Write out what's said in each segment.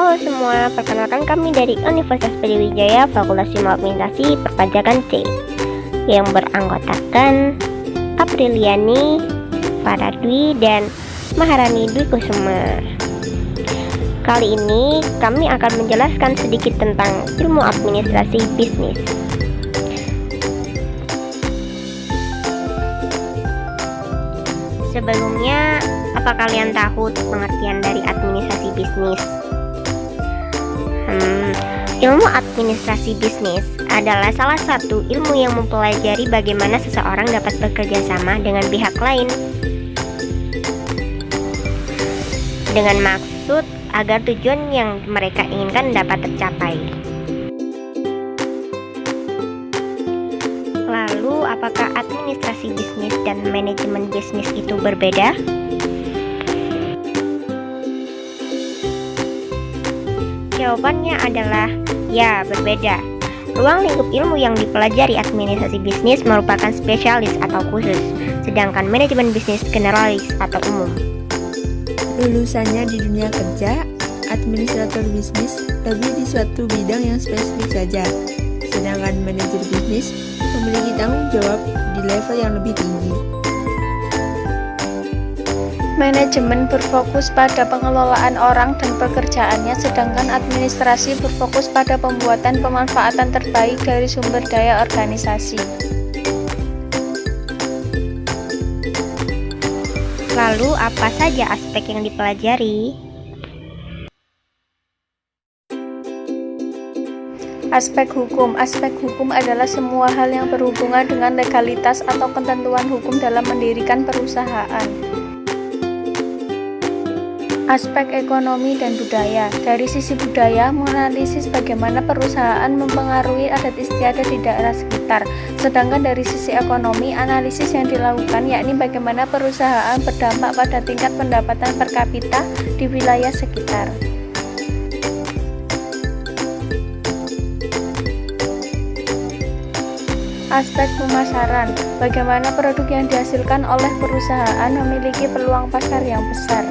Halo semua, perkenalkan kami dari Universitas Brawijaya Fakultas Ilmu Administrasi Perpajakan C yang beranggotakan Apriliani, Faradwi, dan Maharani Dwi Kusuma. Kali ini kami akan menjelaskan sedikit tentang ilmu administrasi bisnis. Sebelumnya, apa kalian tahu pengertian dari administrasi bisnis? Ilmu administrasi bisnis adalah salah satu ilmu yang mempelajari bagaimana seseorang dapat bekerja sama dengan pihak lain dengan maksud agar tujuan yang mereka inginkan dapat tercapai. Lalu, apakah administrasi bisnis dan manajemen bisnis itu berbeda? Jawabannya adalah ya, berbeda. Ruang lingkup ilmu yang dipelajari administrasi bisnis merupakan spesialis atau khusus, sedangkan manajemen bisnis generalis atau umum. Lulusannya di dunia kerja, administrator bisnis lebih di suatu bidang yang spesifik saja, sedangkan manajer bisnis memiliki tanggung jawab di level yang lebih tinggi. Manajemen berfokus pada pengelolaan orang dan pekerjaannya, sedangkan administrasi berfokus pada pembuatan pemanfaatan terbaik dari sumber daya organisasi. Lalu, apa saja aspek yang dipelajari? Aspek hukum. Aspek hukum adalah semua hal yang berhubungan dengan legalitas atau ketentuan hukum dalam mendirikan perusahaan. Aspek ekonomi dan budaya. Dari sisi budaya, menganalisis bagaimana perusahaan mempengaruhi adat istiadat di daerah sekitar. Sedangkan dari sisi ekonomi, analisis yang dilakukan yakni bagaimana perusahaan berdampak pada tingkat pendapatan per kapita di wilayah sekitar. Aspek pemasaran. Bagaimana produk yang dihasilkan oleh perusahaan memiliki peluang pasar yang besar.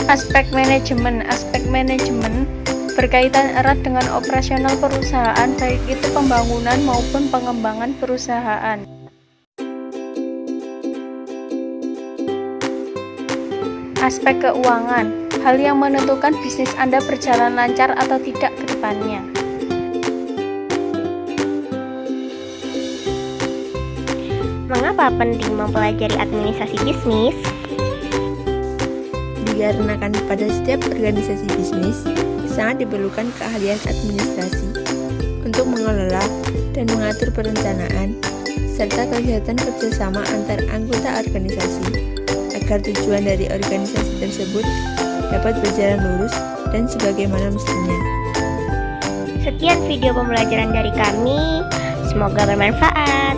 Aspek manajemen. Aspek manajemen berkaitan erat dengan operasional perusahaan, baik itu pembangunan maupun pengembangan perusahaan. Aspek keuangan, hal yang menentukan bisnis Anda berjalan lancar atau tidak ke depannya. Mengapa penting mempelajari administrasi bisnis? Dikarenakan pada setiap organisasi bisnis sangat diperlukan keahlian administrasi untuk mengelola dan mengatur perencanaan serta kegiatan kerjasama antar anggota organisasi agar tujuan dari organisasi tersebut dapat berjalan lurus dan sebagaimana mestinya. Sekian video pembelajaran dari kami, semoga bermanfaat.